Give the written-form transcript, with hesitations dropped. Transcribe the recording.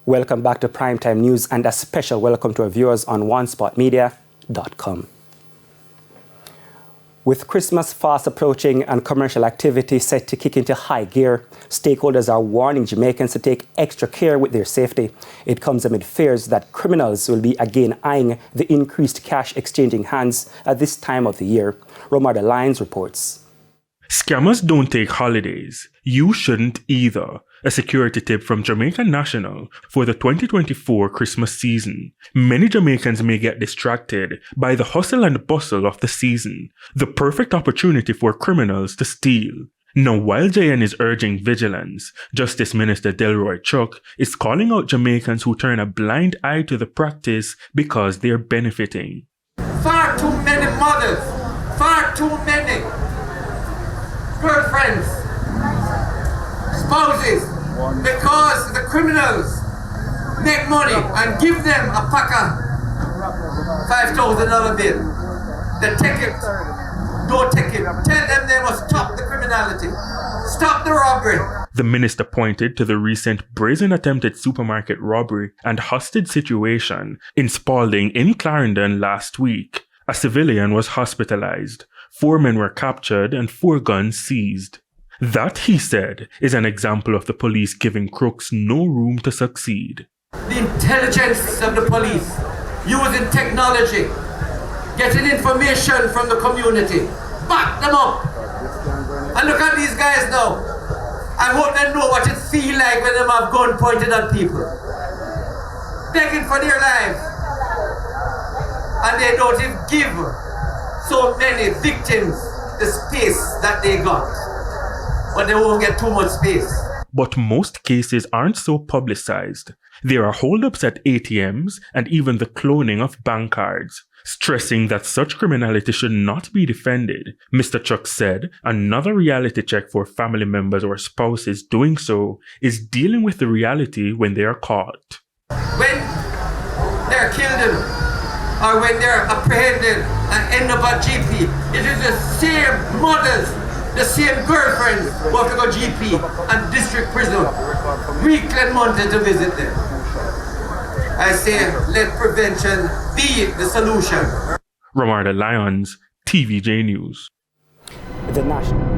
Welcome back to Primetime News and a special welcome to our viewers on onespotmedia.com. With Christmas fast approaching and commercial activity set to kick into high gear, stakeholders are warning Jamaicans to take extra care with their safety. It comes amid fears that criminals will be again eyeing the increased cash exchanging hands at this time of the year. Romarda Lyons reports. Scammers don't take holidays. You shouldn't either. A security tip from Jamaican National for the 2024 Christmas season. Many Jamaicans may get distracted by the hustle and bustle of the season, the perfect opportunity for criminals to steal. Now, while JN is urging vigilance, Justice Minister Delroy Chuck is calling out Jamaicans who turn a blind eye to the practice because they're benefiting. Far too many mothers, far too many girlfriends, spouses, because the criminals make money and give them a pack of $5,000 bill. They take it, don't take it. Tell them they must stop the criminality, stop the robbery. The minister pointed to the recent brazen attempted supermarket robbery and hostage situation in Spalding in Clarendon last week. A civilian was hospitalized, 4 men were captured and 4 guns seized. That, he said, is an example of the police giving crooks no room to succeed. The intelligence of the police, using technology, getting information from the community, back them up. And look at these guys now. I hope they know what it feels like when they have gun pointed at people, begging for their lives. And they don't even give so many victims the space that they got. But they won't get too much space. But most cases aren't so publicized. There are holdups at ATMs and even the cloning of bank cards. Stressing that such criminality should not be defended, Mr. Chuck said another reality check for family members or spouses doing so is dealing with the reality when they are caught. When they're killed or when they're apprehended and end up at GP, it is the same mothers, the same girlfriends who have to go GP and district prison weekly and monthly to visit them. I say, let prevention be the solution. Romarda Lyons, TVJ News. The National.